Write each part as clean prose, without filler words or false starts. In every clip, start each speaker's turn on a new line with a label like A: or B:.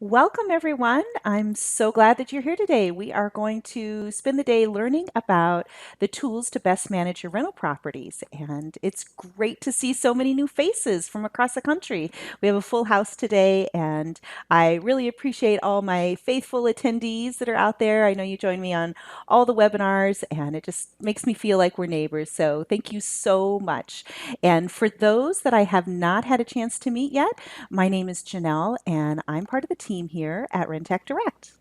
A: Welcome, everyone. I'm so glad that you're here today. We are going to spend the day learning about the tools to best manage your rental properties. And it's great to see so many new faces from across the country. We have a full house today, and I really appreciate all my faithful attendees that are out there. I know you join me on all the webinars, and it just makes me feel like we're neighbors. So thank you so much. And for those that I have not had a chance to meet yet, my name is Janelle, and I'm part of the team here at Rentec Direct.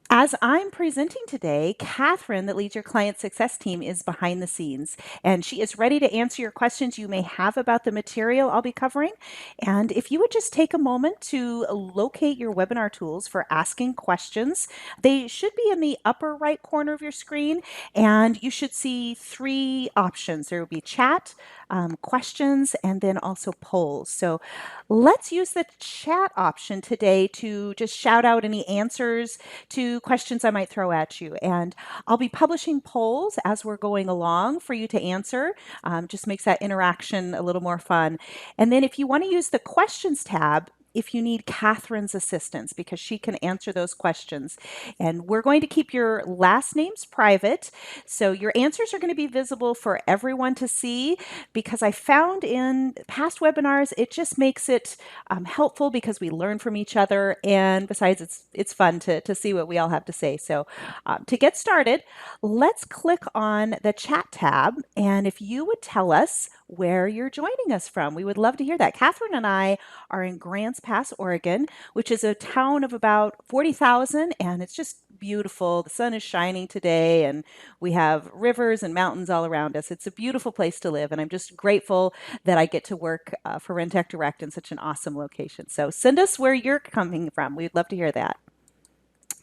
A: As I'm presenting today, Catherine, that leads your client success team, is behind the scenes, and she is ready to answer your questions you may have about the material I'll be covering. And if you would just take a moment to locate your webinar tools for asking questions, they should be in the upper right corner of your screen, and you should see three options. There will be chat, questions, and then also polls. So let's use the chat option today to just shout out any answers to questions I might throw at you. And I'll be publishing polls as we're going along for you to answer. Just makes that interaction a little more fun. And then if you want to use the questions tab, if you need Catherine's assistance, because she can answer those questions. And we're going to keep your last names private. So your answers are going to be visible for everyone to see, because I found in past webinars, it just makes it helpful because we learn from each other. And besides, it's fun to see what we all have to say. So to get started, let's click on the chat tab. And if you would tell us where you're joining us from, we would love to hear that. Catherine and I are in Grants Pass, Oregon, which is a town of about 40,000, and it's just beautiful. The sun is shining today, and we have rivers and mountains all around us. It's a beautiful place to live, and I'm just grateful that I get to work for Rentec Direct in such an awesome location. So send us where you're coming from. We'd love to hear that.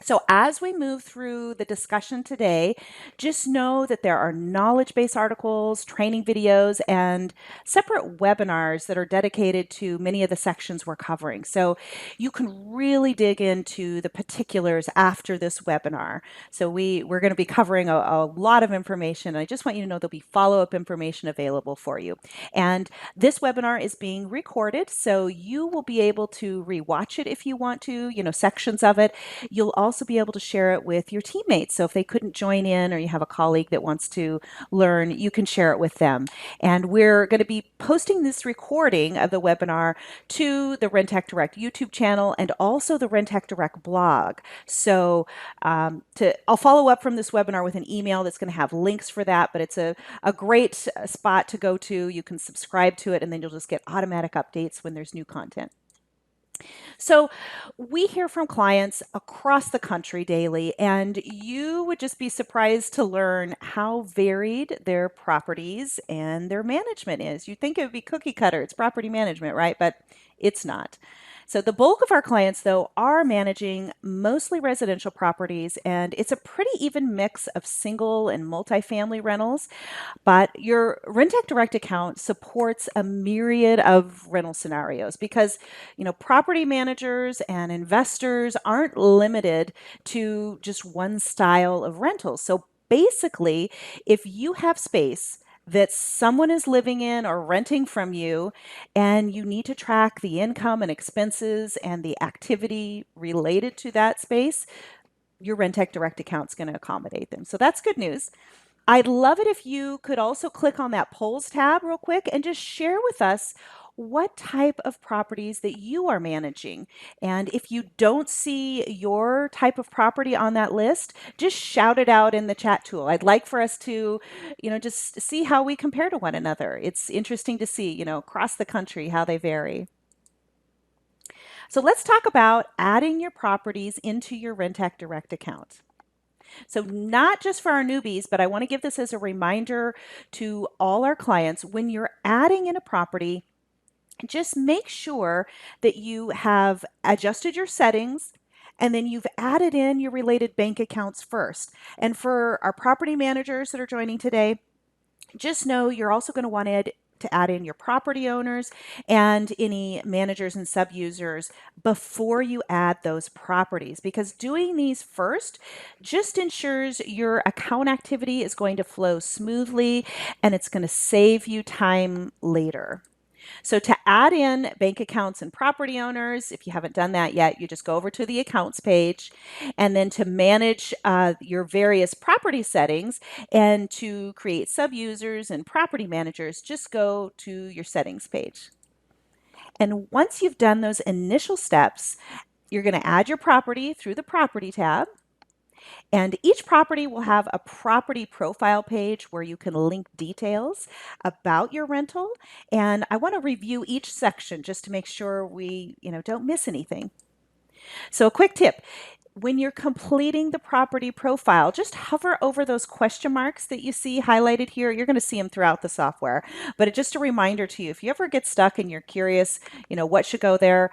A: So, as we move through the discussion today, just know that there are knowledge based articles, training videos, and separate webinars that are dedicated to many of the sections we're covering. So, you can really dig into the particulars after this webinar. So, we're going to be covering a lot of information. I just want you to know there'll be follow up information available for you. And this webinar is being recorded, so you will be able to rewatch it if you want to, sections of it. You'll also be able to share it with your teammates. So if they couldn't join in, or you have a colleague that wants to learn, you can share it with them. And we're going to be posting this recording of the webinar to the Rentec Direct YouTube channel and also the Rentec Direct blog. So I'll follow up from this webinar with an email that's going to have links for that, but it's a great spot to go to. You can subscribe to it, and then you'll just get automatic updates when there's new content. So, we hear from clients across the country daily, and you would just be surprised to learn how varied their properties and their management is. You'd think it would be cookie cutter, it's property management, right? But it's not. So, the bulk of our clients, though, are managing mostly residential properties, and it's a pretty even mix of single and multifamily rentals. But your Rentec Direct account supports a myriad of rental scenarios because, property managers and investors aren't limited to just one style of rentals. So basically, if you have space that someone is living in or renting from you, and you need to track the income and expenses and the activity related to that space, your Rentec Direct account is going to accommodate them. So that's good news. I'd love it if you could also click on that polls tab real quick and just share with us what type of properties that you are managing. And if you don't see your type of property on that list, just shout it out in the chat tool. I'd like for us to, just see how we compare to one another. It's interesting to see, across the country how they vary. So let's talk about adding your properties into your Rentec Direct account. So, not just for our newbies, but I want to give this as a reminder to all our clients. When you're adding in a property, just make sure that you have adjusted your settings, and then you've added in your related bank accounts first. And for our property managers that are joining today, just know you're also going to want to add in your property owners and any managers and sub-users before you add those properties, because doing these first just ensures your account activity is going to flow smoothly, and it's going to save you time later. So to add in bank accounts and property owners, if you haven't done that yet, you just go over to the accounts page. And then to manage your various property settings and to create sub-users and property managers, just go to your settings page. And once you've done those initial steps, you're going to add your property through the property tab. And each property will have a property profile page where you can link details about your rental. And I want to review each section just to make sure we, don't miss anything. So a quick tip, when you're completing the property profile, just hover over those question marks that you see highlighted here. You're going to see them throughout the software, but it's just a reminder to you, if you ever get stuck and you're curious, what should go there,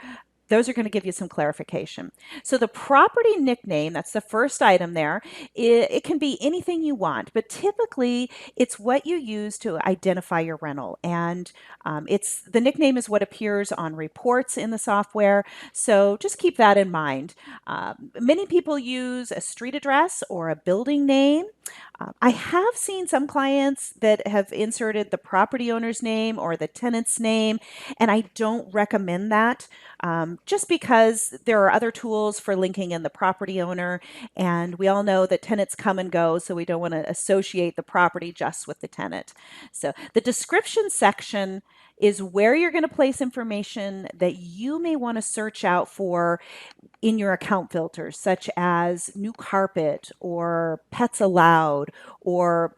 A: those are going to give you some clarification. So the property nickname, that's the first item there. It can be anything you want, but typically it's what you use to identify your rental. And the nickname is what appears on reports in the software. So just keep that in mind. Many people use a street address or a building name. I have seen some clients that have inserted the property owner's name or the tenant's name, and I don't recommend that just because there are other tools for linking in the property owner, and we all know that tenants come and go, so we don't want to associate the property just with the tenant. So the description section is where you're going to place information that you may want to search out for in your account filters, such as new carpet or pets allowed or,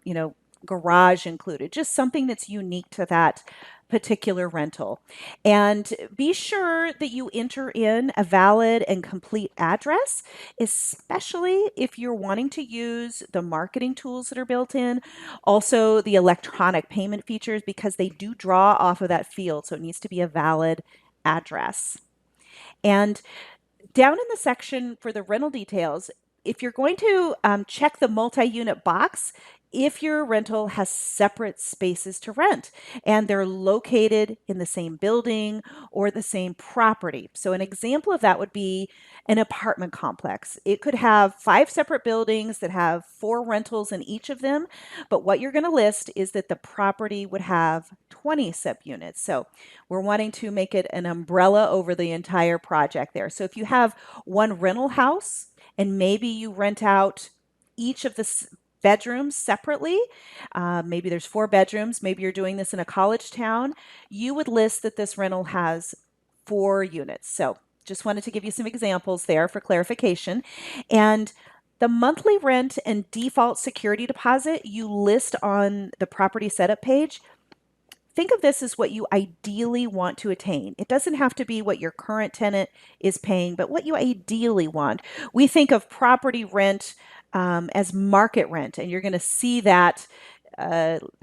A: garage included, just something that's unique to that particular rental. And be sure that you enter in a valid and complete address, especially if you're wanting to use the marketing tools that are built in, also the electronic payment features, because they do draw off of that field. So it needs to be a valid address. And down in the section for the rental details, if you're going to check the multi-unit box, if your rental has separate spaces to rent and they're located in the same building or the same property. So an example of that would be an apartment complex. It could have 5 separate buildings that have 4 rentals in each of them, but what you're going to list is that the property would have 20 subunits. So we're wanting to make it an umbrella over the entire project there. So if you have one rental house and maybe you rent out each of the bedrooms separately, maybe there's 4 bedrooms, maybe you're doing this in a college town, you would list that this rental has 4 units. So just wanted to give you some examples there for clarification. And the monthly rent and default security deposit you list on the property setup page. Think of this as what you ideally want to attain. It doesn't have to be what your current tenant is paying, but what you ideally want. We think of property rent as market rent, and you're going to see that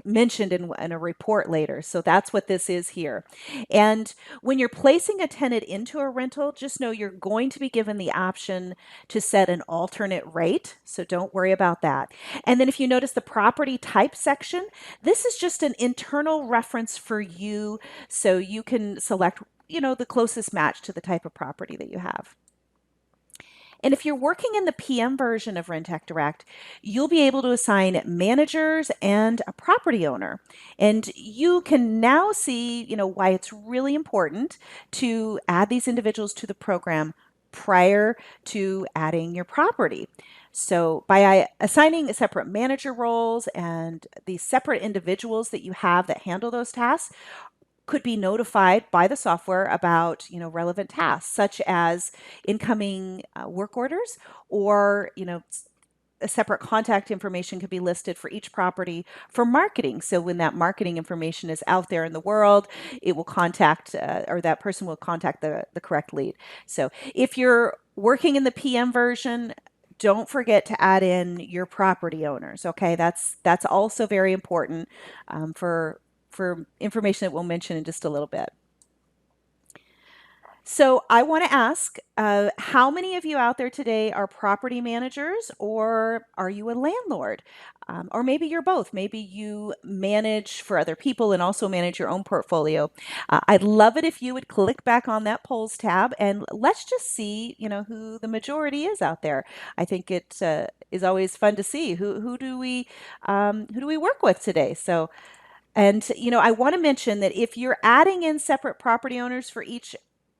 A: mentioned in a report later. So that's what this is here. And when you're placing a tenant into a rental, just know you're going to be given the option to set an alternate rate. So don't worry about that. And then if you notice the property type section, this is just an internal reference for you. So you can select, the closest match to the type of property that you have. And if you're working in the PM version of Rentec Direct, you'll be able to assign managers and a property owner. And you can now see, why it's really important to add these individuals to the program prior to adding your property. So by assigning separate manager roles and the separate individuals that you have that handle those tasks, could be notified by the software about relevant tasks such as incoming work orders, or a separate contact information could be listed for each property for marketing. So when that marketing information is out there in the world, it will contact or that person will contact the correct lead. So if you're working in the PM version, don't forget to add in your property owners. Okay, that's also very important for information that we'll mention in just a little bit. So I want to ask, how many of you out there today are property managers, or are you a landlord? Or maybe you're both. Maybe you manage for other people and also manage your own portfolio. I'd love it if you would click back on that polls tab and let's just see, who the majority is out there. I think it is always fun to see who do we work with today. So And, I want to mention that if you're adding in separate property owners for each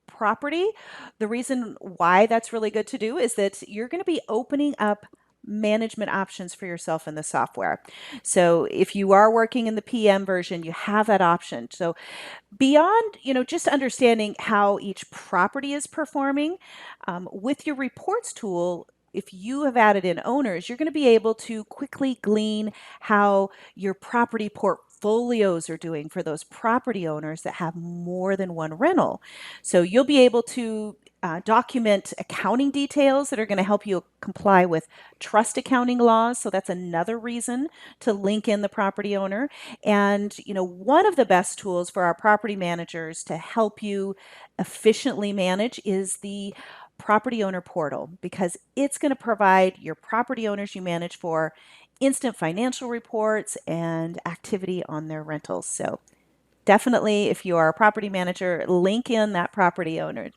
A: property, the reason why that's really good to do is that you're going to be opening up management options for yourself in the software. So if you are working in the PM version, you have that option. So beyond just understanding how each property is performing, with your reports tool, if you have added in owners, you're going to be able to quickly glean how your property portfolios are doing for those property owners that have more than one rental. So you'll be able to document accounting details that are going to help you comply with trust accounting laws. So that's another reason to link in the property owner. And, one of the best tools for our property managers to help you efficiently manage is the property owner portal, because it's going to provide your property owners you manage for instant financial reports and activity on their rentals. So definitely, if you are a property manager, link in that property owner.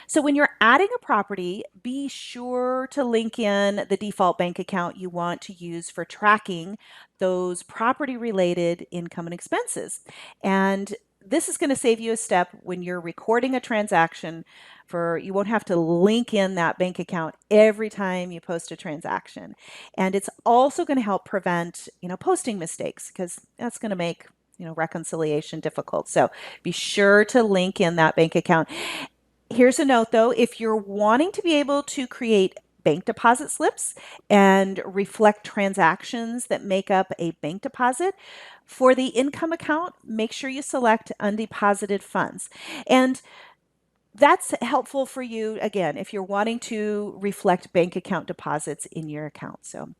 A: So when you're adding a property, be sure to link in the default bank account you want to use for tracking those property related income and expenses. And this is going to save you a step when you're recording a transaction. For you won't have to link in that bank account every time you post a transaction. And it's also going to help prevent, posting mistakes, because that's going to make reconciliation difficult. So be sure to link in that bank account. Here's a note though, if you're wanting to be able to create bank deposit slips and reflect transactions that make up a bank deposit, for the income account, make sure you select undeposited funds. And that's helpful for you, again, if you're wanting to reflect bank account deposits in your account. So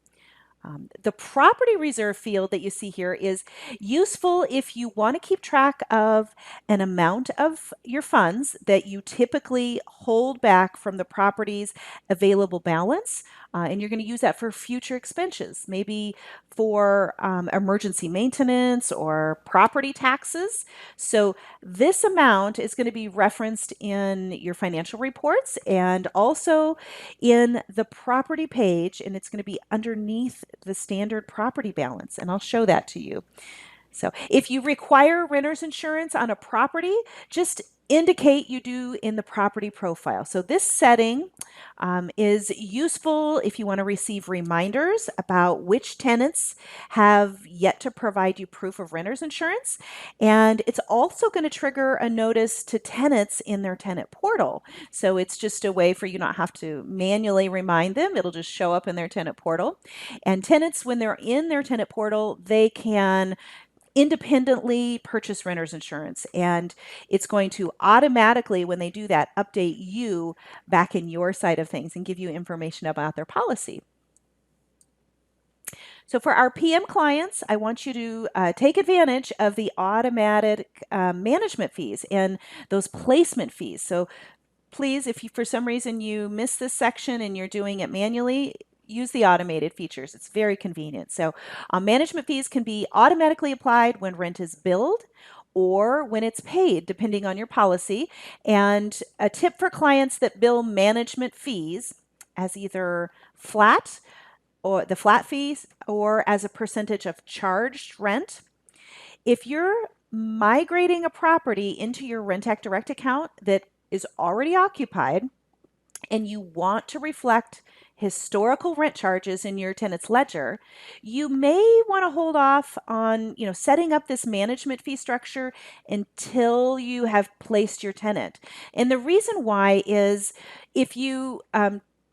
A: the property reserve field that you see here is useful if you want to keep track of an amount of your funds that you typically hold back from the property's available balance. And you're going to use that for future expenses, maybe for emergency maintenance or property taxes. So this amount is going to be referenced in your financial reports and also in the property page, and it's going to be underneath the standard property balance. And I'll show that to you. So if you require renter's insurance on a property, just indicate you do in the property profile. So this setting is useful if you want to receive reminders about which tenants have yet to provide you proof of renter's insurance. And it's also going to trigger a notice to tenants in their tenant portal. So it's just a way for you not have to manually remind them. It'll just show up in their tenant portal. And tenants, when they're in their tenant portal, they can independently purchase renter's insurance, and it's going to automatically, when they do that, update you back in your side of things and give you information about their policy. So for our PM clients, I want you to take advantage of the automatic management fees and those placement fees. So please, if you, for some reason you miss this section and you're doing it manually, use the automated features. It's very convenient. So management fees can be automatically applied when rent is billed or when it's paid, depending on your policy. And a tip for clients that bill management fees as either flat or the flat fees or as a percentage of charged rent: if you're migrating a property into your Rentec Direct account that is already occupied and you want to reflect historical rent charges in your tenant's ledger, you may want to hold off on, setting up this management fee structure until you have placed your tenant. And the reason why is if you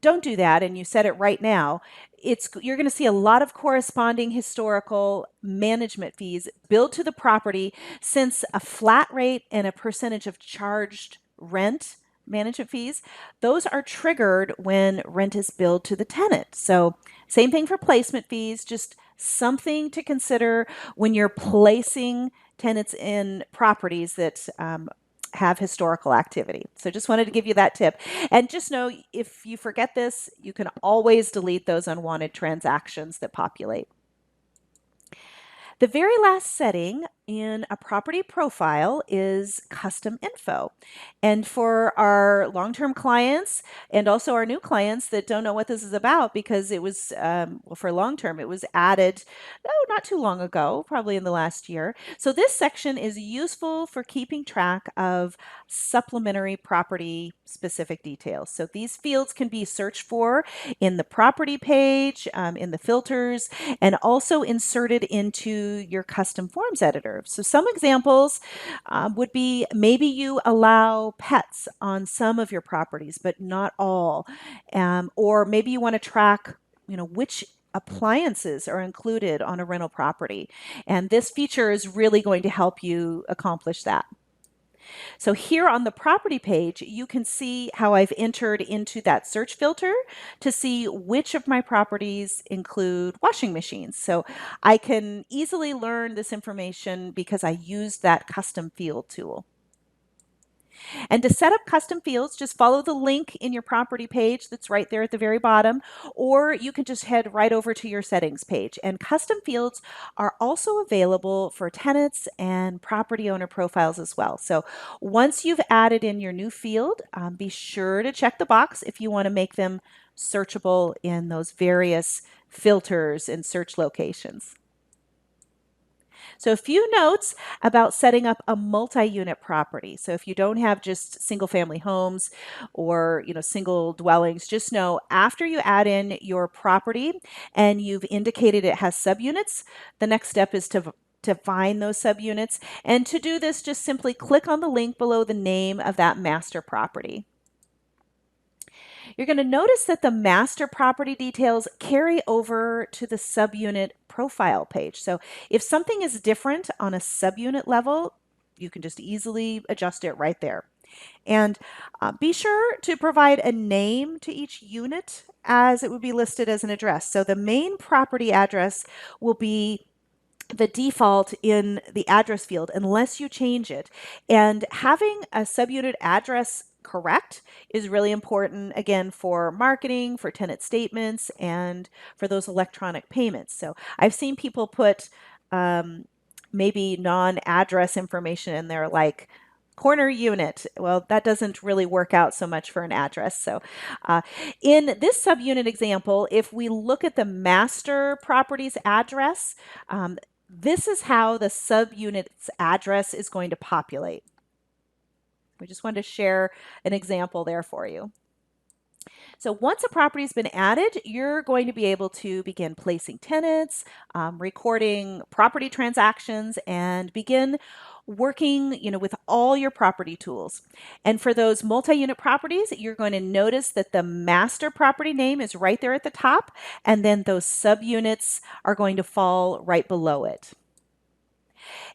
A: don't do that and you set it right now, you're going to see a lot of corresponding historical management fees billed to the property, since a flat rate and a percentage of charged rent management fees, those are triggered when rent is billed to the tenant. So same thing for placement fees, just something to consider when you're placing tenants in properties that have historical activity. So just wanted to give you that tip. And just know, if you forget this, you can always delete those unwanted transactions that populate. The very last setting in a property profile is custom info. And for our long-term clients and also our new clients that don't know what this is about, because it was, well, for long-term, it was added, oh, not too long ago, probably in the last year. So this section is useful for keeping track of supplementary property specific details. So these fields can be searched for in the property page, in the filters, and also inserted into your custom forms editor. So some examples would be maybe you allow pets on some of your properties, but not all. Or maybe you want to track, which appliances are included on a rental property. And this feature is really going to help you accomplish that. So here on the property page, you can see how I've entered into that search filter to see which of my properties include washing machines. So I can easily learn this information because I used that custom field tool. And to set up custom fields, just follow the link in your property page that's right there at the very bottom, or you can just head right over to your settings page. And custom fields are also available for tenants and property owner profiles as well. So once you've added in your new field, be sure to check the box if you want to make them searchable in those various filters and search locations. So a few notes about setting up a multi-unit property. So if you don't have just single family homes or, single dwellings, just know after you add in your property and you've indicated it has subunits, the next step is to find those subunits. And to do this, just simply click on the link below the name of that master property. You're going to notice that the master property details carry over to the subunit profile page. So if something is different on a subunit level, you can just easily adjust it right there. And be sure to provide a name to each unit as it would be listed as an address. So the main property address will be the default in the address field unless you change it. And having a subunit address correct is really important, again, for marketing, for tenant statements, and for those electronic payments. So I've seen people put maybe non-address information in there, like corner unit. Well, that doesn't really work out so much for an address. So in this subunit example, if we look at the master property's address, this is how the subunit's address is going to populate. We just wanted to share an example there for you. So once a property has been added, you're going to be able to begin placing tenants, recording property transactions, and begin working, with all your property tools. And for those multi-unit properties, you're going to notice that the master property name is right there at the top, and then those subunits are going to fall right below it.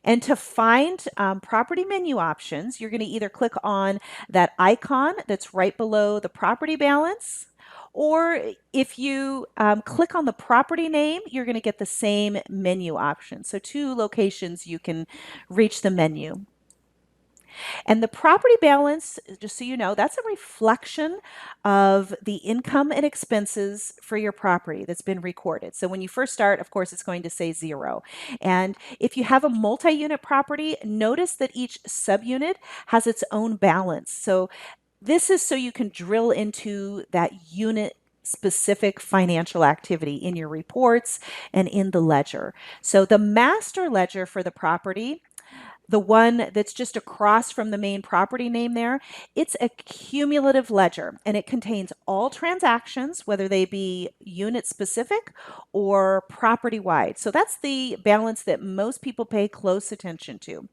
A: And to find property menu options, you're going to either click on that icon that's right below the property balance, or if you click on the property name, you're going to get the same menu option. So two locations you can reach the menu. And the property balance, just so you know, that's a reflection of the income and expenses for your property that's been recorded. So when you first start, of course, it's going to say 0. And if you have a multi-unit property, notice that each subunit has its own balance. So this is so you can drill into that unit specific financial activity in your reports and in the ledger. So the master ledger for the property, the one that's just across from the main property name there, it's a cumulative ledger and it contains all transactions, whether they be unit specific or property wide. So that's the balance that most people pay close attention to.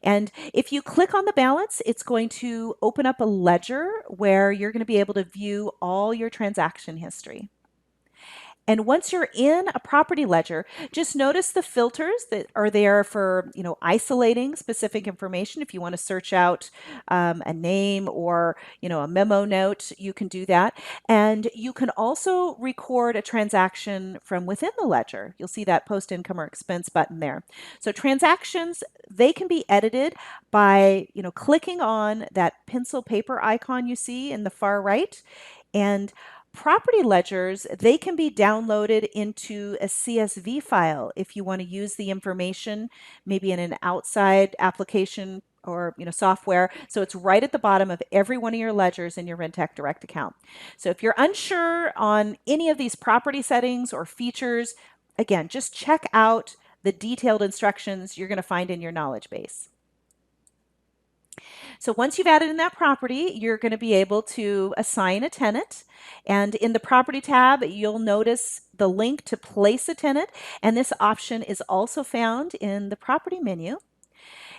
A: And if you click on the balance, it's going to open up a ledger where you're going to be able to view all your transaction history. And once you're in a property ledger, just notice the filters that are there for, isolating specific information. If you want to search out a name or, a memo note, you can do that. And you can also record a transaction from within the ledger. You'll see that post income or expense button there. So transactions, they can be edited by, clicking on that pencil paper icon you see in the far right. And property ledgers, they can be downloaded into a CSV file if you want to use the information maybe in an outside application or software. So it's right at the bottom of every one of your ledgers in your Rentec Direct account. So if you're unsure on any of these property settings or features, again, just check out the detailed instructions you're going to find in your knowledge base. So once you've added in that property, you're going to be able to assign a tenant. And in the property tab, you'll notice the link to place a tenant. And this option is also found in the property menu.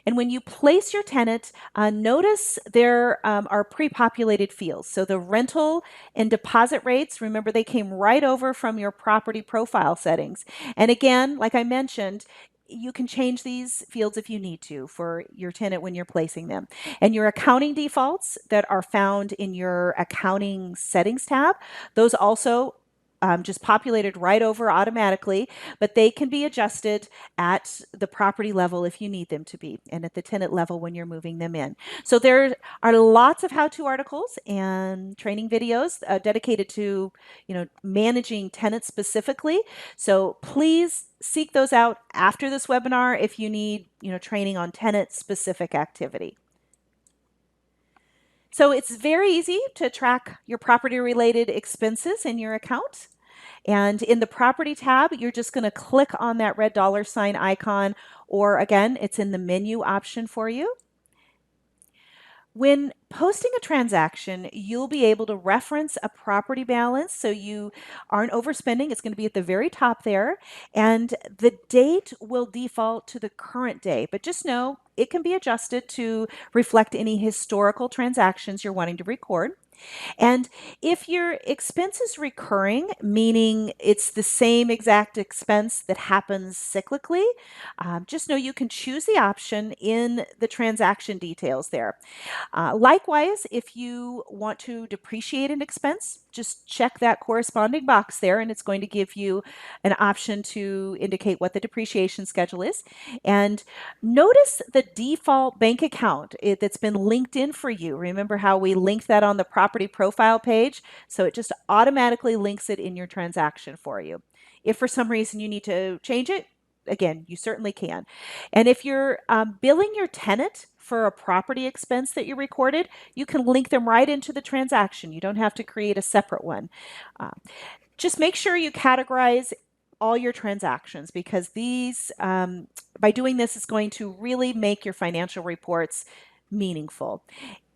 A: And when you place your tenant, notice there are pre-populated fields. So the rental and deposit rates, remember they came right over from your property profile settings. And again, like I mentioned, you can change these fields if you need to for your tenant when you're placing them. And your accounting defaults that are found in your accounting settings tab, those also just populated right over automatically, but they can be adjusted at the property level if you need them to be, and at the tenant level when you're moving them in. So there are lots of how-to articles and training videos dedicated to, managing tenants specifically. So please seek those out after this webinar if you need, training on tenant-specific activity. So it's very easy to track your property-related expenses in your account. And in the property tab, you're just going to click on that red $ icon, or again, it's in the menu option for you. When posting a transaction, you'll be able to reference a property balance so you aren't overspending. It's going to be at the very top there. And the date will default to the current day, but just know it can be adjusted to reflect any historical transactions you're wanting to record. And if your expense is recurring, meaning it's the same exact expense that happens cyclically, just know you can choose the option in the transaction details there. Likewise, if you want to depreciate an expense, just check that corresponding box there, and it's going to give you an option to indicate what the depreciation schedule is. And notice the default bank account that's been linked in for you. Remember how we linked that on the property profile page? So it just automatically links it in your transaction for you. If for some reason you need to change it, again, you certainly can. And if you're billing your tenant for a property expense that you recorded, you can link them right into the transaction. You don't have to create a separate one. Just make sure you categorize all your transactions, because these, by doing this, is going to really make your financial reports meaningful.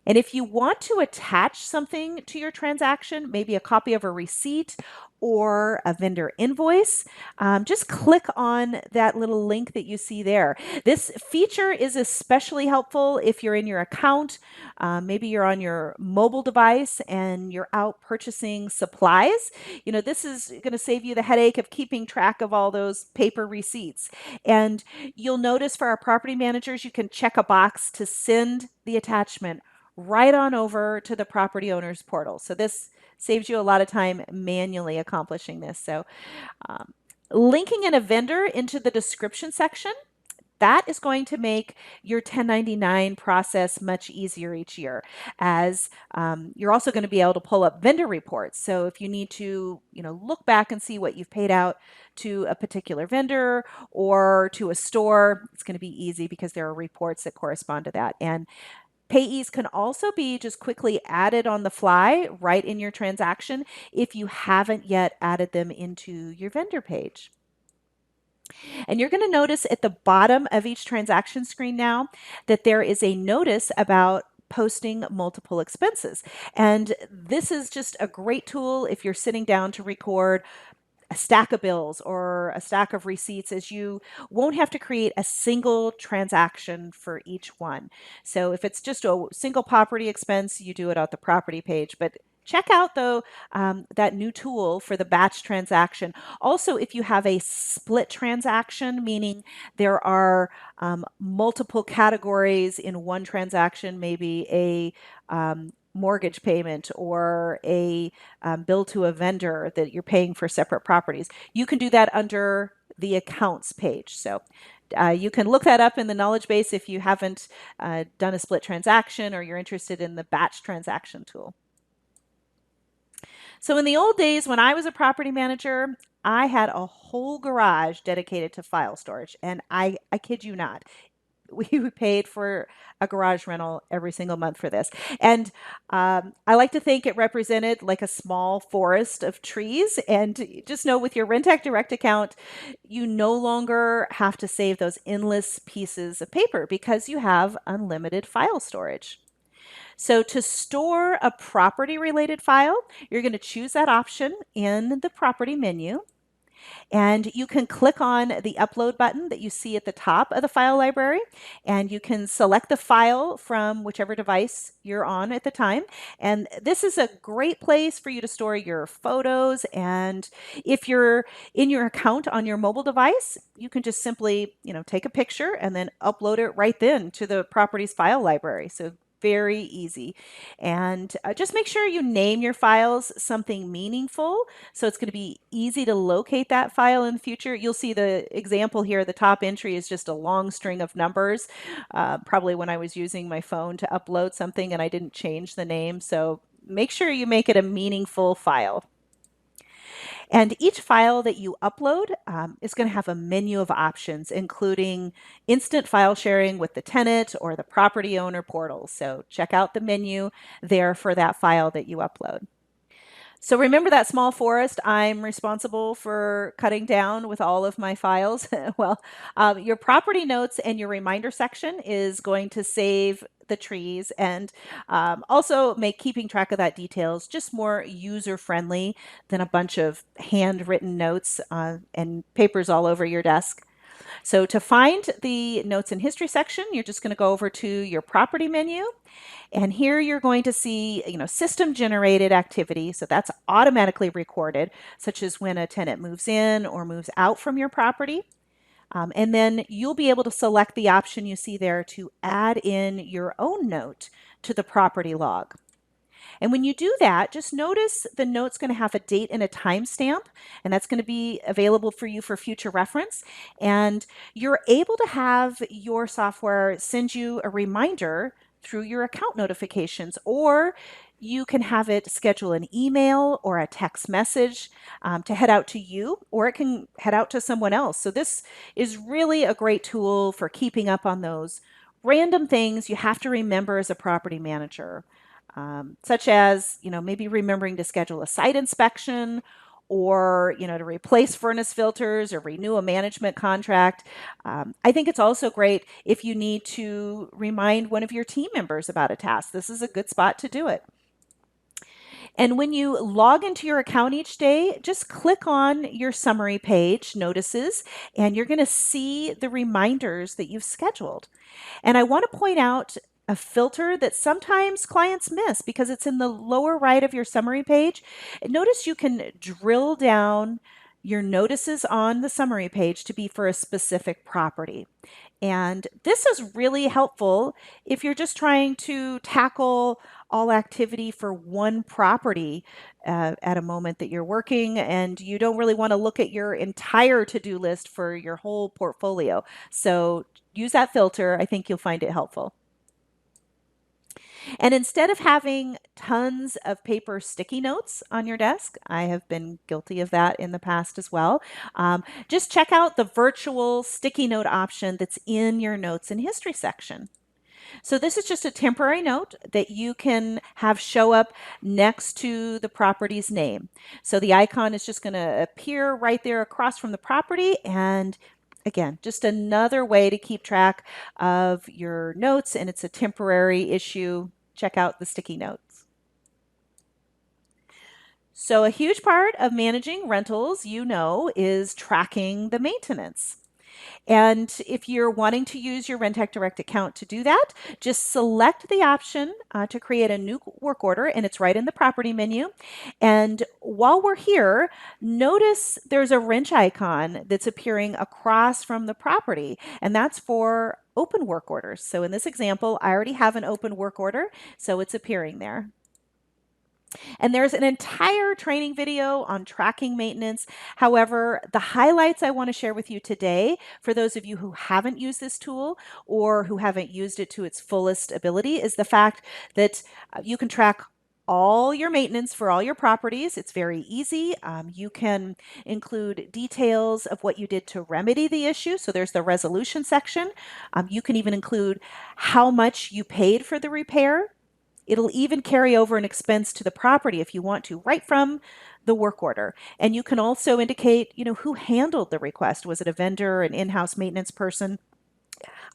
A: And if you want to attach something to your transaction, maybe a copy of a receipt or a vendor invoice, just click on that little link that you see there. This feature is especially helpful if you're in your account. Maybe you're on your mobile device and you're out purchasing supplies. This is going to save you the headache of keeping track of all those paper receipts. And you'll notice for our property managers, you can check a box to send the attachment right on over to the property owner's portal. So this saves you a lot of time manually accomplishing this. So linking in a vendor into the description section, that is going to make your 1099 process much easier each year, as you're also going to be able to pull up vendor reports. So if you need to, look back and see what you've paid out to a particular vendor or to a store, it's going to be easy because there are reports that correspond to that. And payees can also be just quickly added on the fly right in your transaction if you haven't yet added them into your vendor page. And you're going to notice at the bottom of each transaction screen now that there is a notice about posting multiple expenses. And this is just a great tool if you're sitting down to record a stack of bills or a stack of receipts, as you won't have to create a single transaction for each one. So if it's just a single property expense, you do it at the property page. But check out, though, that new tool for the batch transaction. Also, if you have a split transaction, meaning there are multiple categories in one transaction, maybe a mortgage payment or a bill to a vendor that you're paying for separate properties, you can do that under the accounts page. So you can look that up in the knowledge base if you haven't done a split transaction or you're interested in the batch transaction tool. So in the old days when I was a property manager, I had a whole garage dedicated to file storage. And I kid you not, we paid for a garage rental every single month for this. And I like to think it represented like a small forest of trees. And just know with your Rentec Direct account, you no longer have to save those endless pieces of paper because you have unlimited file storage. So to store a property related file, you're going to choose that option in the property menu. And you can click on the upload button that you see at the top of the file library, and you can select the file from whichever device you're on at the time. And this is a great place for you to store your photos. And if you're in your account on your mobile device, you can just simply, take a picture and then upload it right then to the property's file library. So very easy. And just make sure you name your files something meaningful. So it's going to be easy to locate that file in the future. You'll see the example here. The top entry is just a long string of numbers, probably when I was using my phone to upload something and I didn't change the name. So make sure you make it a meaningful file. And each file that you upload is going to have a menu of options, including instant file sharing with the tenant or the property owner portal. So check out the menu there for that file that you upload. So remember that small forest I'm responsible for cutting down with all of my files? Well, your property notes and your reminder section is going to save the trees and also make keeping track of that details just more user friendly than a bunch of handwritten notes and papers all over your desk. So to find the notes and history section, you're just going to go over to your property menu. And here you're going to see, system generated activity. So that's automatically recorded, such as when a tenant moves in or moves out from your property. And then you'll be able to select the option you see there to add in your own note to the property log. And when you do that, just notice the note's going to have a date and a timestamp, and that's going to be available for you for future reference. And you're able to have your software send you a reminder through your account notifications, or you can have it schedule an email or a text message to head out to you, or it can head out to someone else. So this is really a great tool for keeping up on those random things you have to remember as a property manager, such as, maybe remembering to schedule a site inspection or, to replace furnace filters or renew a management contract. I think it's also great if you need to remind one of your team members about a task. This is a good spot to do it. And when you log into your account each day, just click on your summary page, notices, and you're going to see the reminders that you've scheduled. And I want to point out a filter that sometimes clients miss because it's in the lower right of your summary page. Notice you can drill down your notices on the summary page to be for a specific property. And this is really helpful if you're just trying to tackle all activity for one property at a moment that you're working and you don't really want to look at your entire to-do list for your whole portfolio. So use that filter. I think you'll find it helpful. And instead of having tons of paper sticky notes on your desk, I have been guilty of that in the past as well. Just check out the virtual sticky note option that's in your notes and history section. So this is just a temporary note that you can have show up next to the property's name. So the icon is just going to appear right there across from the property, and again, just another way to keep track of your notes, and it's a temporary issue. Check out the sticky notes. So a huge part of managing rentals, is tracking the maintenance. And if you're wanting to use your Rentec Direct account to do that, just select the option to create a new work order, and it's right in the property menu. And while we're here, notice there's a wrench icon that's appearing across from the property, and that's for open work orders. So in this example, I already have an open work order, so it's appearing there. And there's an entire training video on tracking maintenance. However, the highlights I want to share with you today, for those of you who haven't used this tool or who haven't used it to its fullest ability, is the fact that you can track all your maintenance for all your properties. It's very easy. You can include details of what you did to remedy the issue. So there's the resolution section. You can even include how much you paid for the repair. It'll even carry over an expense to the property if you want to, right from the work order. And you can also indicate, who handled the request. Was it a vendor, an in-house maintenance person?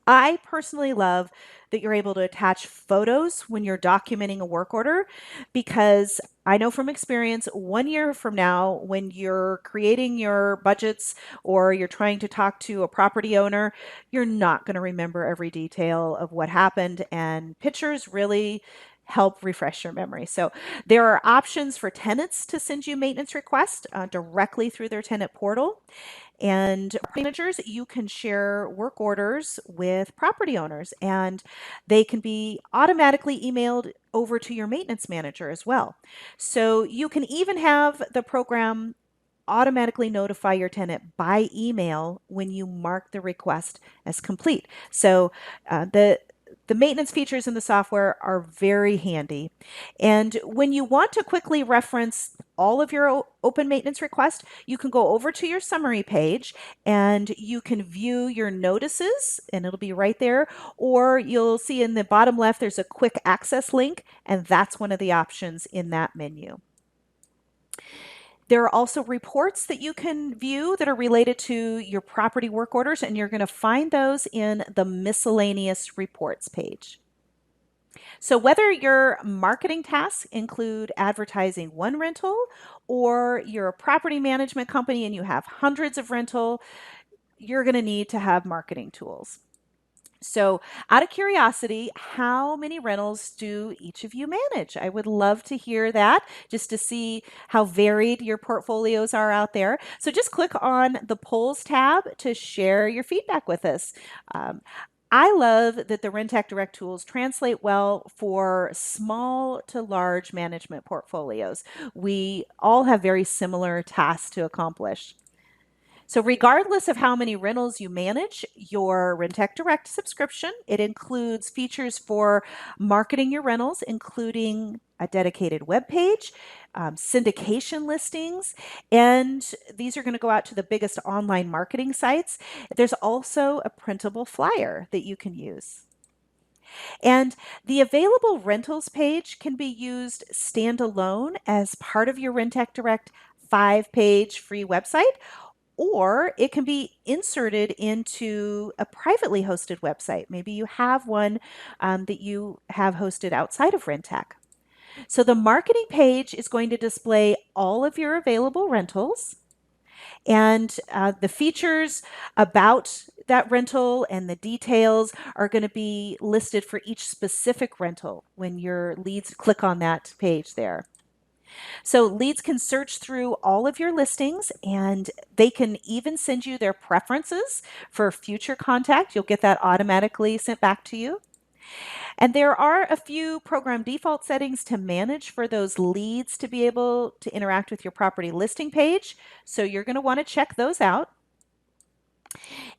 A: I personally love that you're able to attach photos when you're documenting a work order, because I know from experience, 1 year from now, when you're creating your budgets or you're trying to talk to a property owner, you're not going to remember every detail of what happened, and pictures really help refresh your memory. So there are options for tenants to send you maintenance requests directly through their tenant portal. And managers, you can share work orders with property owners, and they can be automatically emailed over to your maintenance manager as well. So you can even have the program automatically notify your tenant by email when you mark the request as complete. So the maintenance features in the software are very handy. And when you want to quickly reference all of your open maintenance requests, you can go over to your summary page and you can view your notices, and it'll be right there. Or you'll see in the bottom left, there's a quick access link, and that's one of the options in that menu. There are also reports that you can view that are related to your property work orders, and you're going to find those in the miscellaneous reports page. So whether your marketing tasks include advertising one rental, or you're a property management company and you have hundreds of rental, you're going to need to have marketing tools. So, out of curiosity, how many rentals do each of you manage? I would love to hear that, just to see how varied your portfolios are out there. So, just click on the polls tab to share your feedback with us. Um, I love that the Rentec Direct tools translate well for small to large management portfolios. We all have very similar tasks to accomplish. So regardless of how many rentals you manage, your Rentec Direct subscription, it includes features for marketing your rentals, including a dedicated web page, syndication listings, and these are going to go out to the biggest online marketing sites. There's also a printable flyer that you can use. And the available rentals page can be used standalone as part of your Rentec Direct 5-page free website, or it can be inserted into a privately hosted website. Maybe you have one that you have hosted outside of Rentec. So the marketing page is going to display all of your available rentals, and the features about that rental and the details are going to be listed for each specific rental when your leads click on that page there. So leads can search through all of your listings, and they can even send you their preferences for future contact. You'll get that automatically sent back to you. And there are a few program default settings to manage for those leads to be able to interact with your property listing page. So you're going to want to check those out.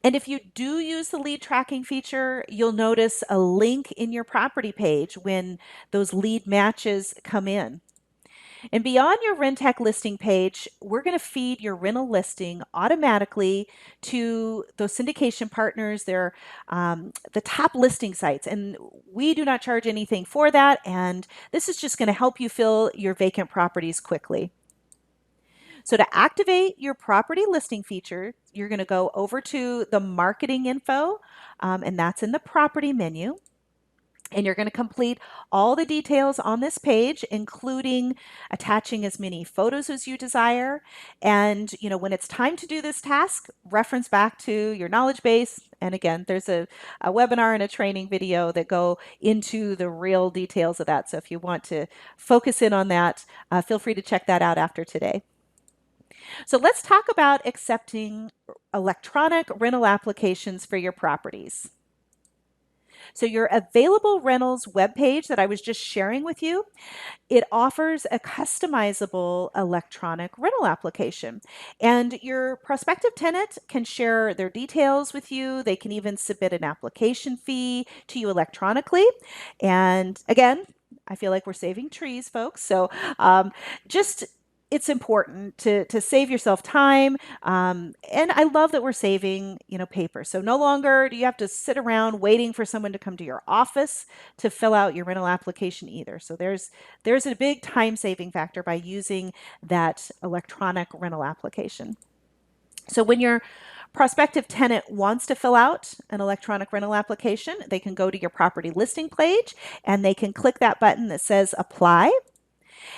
A: And if you do use the lead tracking feature, you'll notice a link in your property page when those lead matches come in. And beyond your Rentec listing page, we're going to feed your rental listing automatically to those syndication partners. They're the top listing sites, and we do not charge anything for that. And this is just going to help you fill your vacant properties quickly. So to activate your property listing feature, you're going to go over to the marketing info, and that's in the property menu. And you're going to complete all the details on this page, including attaching as many photos as you desire. And, when it's time to do this task, reference back to your knowledge base. And again, there's a webinar and a training video that go into the real details of that. So if you want to focus in on that, feel free to check that out after today. So let's talk about accepting electronic rental applications for your properties. So your available rentals webpage that I was just sharing with you, it offers a customizable electronic rental application. And your prospective tenant can share their details with you. They can even submit an application fee to you electronically. And again, I feel like we're saving trees, folks. So um, just it's important to save yourself time, and I love that we're saving paper. So no longer do you have to sit around waiting for someone to come to your office to fill out your rental application either. So there's a big time saving factor by using that electronic rental application. So when your prospective tenant wants to fill out an electronic rental application, they can go to your property listing page and they can click that button that says apply,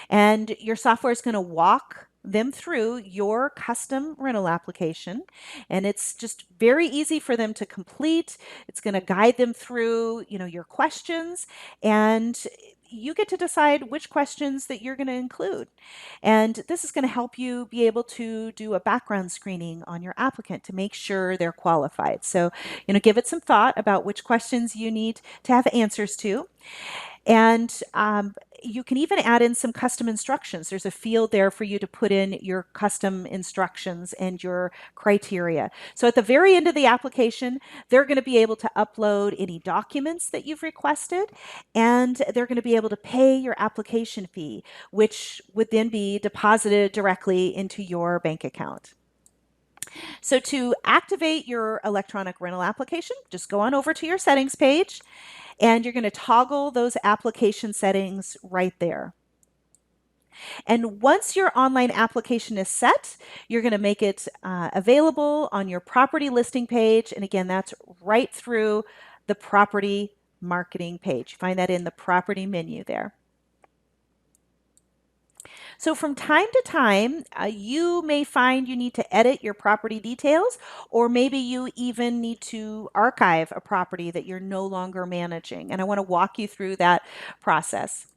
A: and your software is going to walk them through your custom rental application. And it's just very easy for them to complete. It's going to guide them through, your questions, and you get to decide which questions that you're going to include. And this is going to help you be able to do a background screening on your applicant to make sure they're qualified. So, give it some thought about which questions you need to have answers to. And you can even add in some custom instructions. There's a field there for you to put in your custom instructions and your criteria. So at the very end of the application, they're going to be able to upload any documents that you've requested, and they're going to be able to pay your application fee, which would then be deposited directly into your bank account. So to activate your electronic rental application, just go on over to your settings page, and you're going to toggle those application settings right there. And once your online application is set, you're going to make it available on your property listing page. And again, that's right through the property marketing page. You find that in the property menu there. So from time to time, you may find you need to edit your property details, or maybe you even need to archive a property that you're no longer managing. And I want to walk you through that process.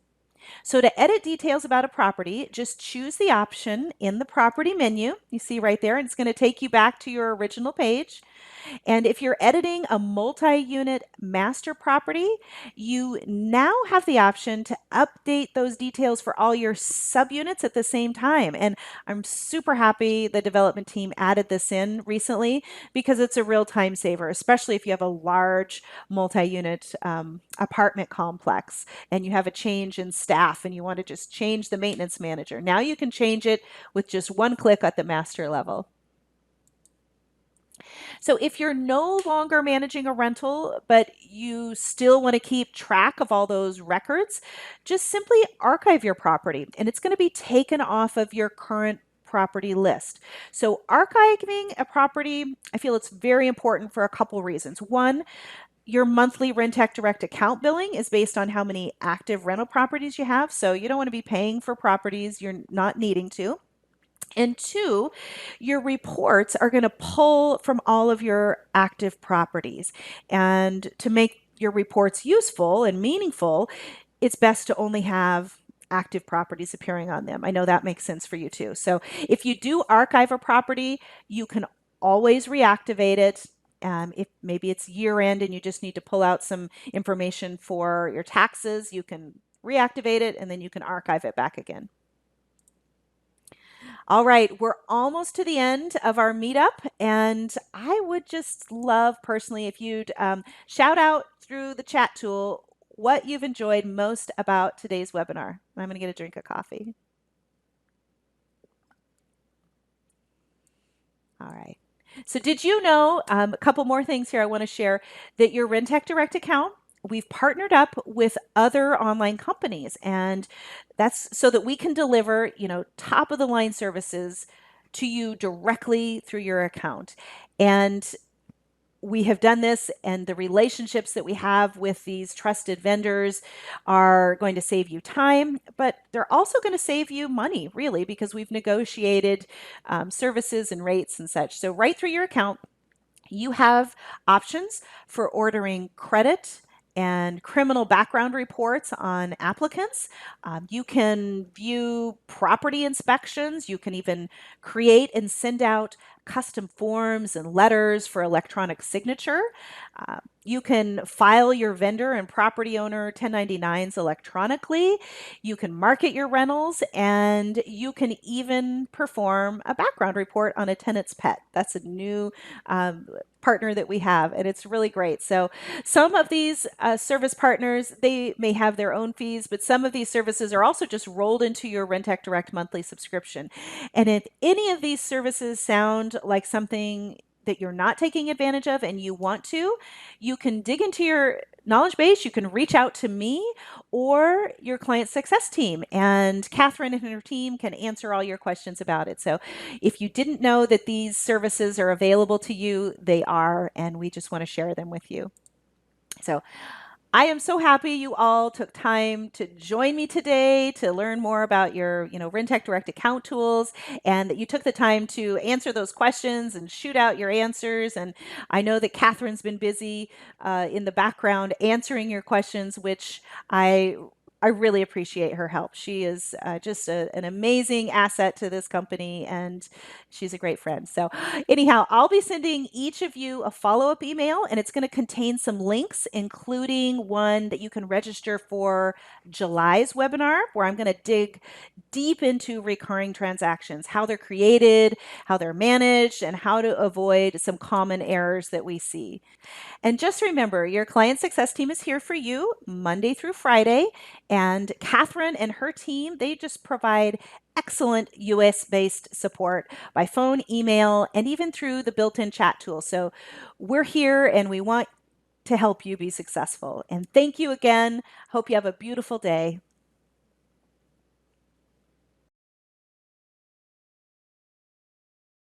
A: So to edit details about a property, just choose the option in the property menu. You see right there, and it's going to take you back to your original page. And if you're editing a multi-unit master property, you now have the option to update those details for all your subunits at the same time. And I'm super happy the development team added this in recently because it's a real time saver, especially if you have a large multi-unit apartment complex and you have a change in staff and you want to just change the maintenance manager. Now you can change it with just one click at the master level. So if you're no longer managing a rental, but you still want to keep track of all those records, just simply archive your property and it's going to be taken off of your current property list. So archiving a property, I feel it's very important for a couple reasons. One, your monthly Rentec Direct account billing is based on how many active rental properties you have. So you don't want to be paying for properties you're not needing to. And two, your reports are going to pull from all of your active properties. And to make your reports useful and meaningful, it's best to only have active properties appearing on them. I know that makes sense for you too. So if you do archive a property, you can always reactivate it. If maybe it's year end and you just need to pull out some information for your taxes, you can reactivate it and then you can archive it back again. All right, we're almost to the end of our meetup, and I would just love personally if you'd shout out through the chat tool what you've enjoyed most about today's webinar. I'm going to get a drink of coffee. All right. So did you know, a couple more things here I want to share, that your Rentec Direct account, we've partnered up with other online companies, and that's so that we can deliver, top of the line services to you directly through your account. And we have done this, and the relationships that we have with these trusted vendors are going to save you time, but they're also going to save you money, really, because we've negotiated services and rates and such. So right through your account, you have options for ordering credit and criminal background reports on applicants. You can view property inspections. You can even create and send out custom forms and letters for electronic signature. You can file your vendor and property owner 1099s electronically. You can market your rentals, and you can even perform a background report on a tenant's pet. That's a new partner that we have, and it's really great. So some of these service partners, they may have their own fees, but some of these services are also just rolled into your Rentec Direct monthly subscription. And if any of these services sound like something that you're not taking advantage of and you want to, you can dig into your knowledge base. You can reach out to me or your client success team, and Catherine and her team can answer all your questions about it. So if you didn't know that these services are available to you, they are, and we just want to share them with you. So I am so happy you all took time to join me today to learn more about your, Rentec Direct account tools, and that you took the time to answer those questions and shoot out your answers. And I know that Catherine's been busy in the background answering your questions, which I really appreciate her help. She is just an amazing asset to this company, and she's a great friend. So, anyhow, I'll be sending each of you a follow up email, and it's going to contain some links, including one that you can register for July's webinar, where I'm going to dig deep into recurring transactions, how they're created, how they're managed, and how to avoid some common errors that we see. And just remember, your client success team is here for you Monday through Friday. And Catherine and her team, they just provide excellent US based support by phone, email, and even through the built in chat tool. So we're here and we want to help you be successful. And thank you again. Hope you have a beautiful day.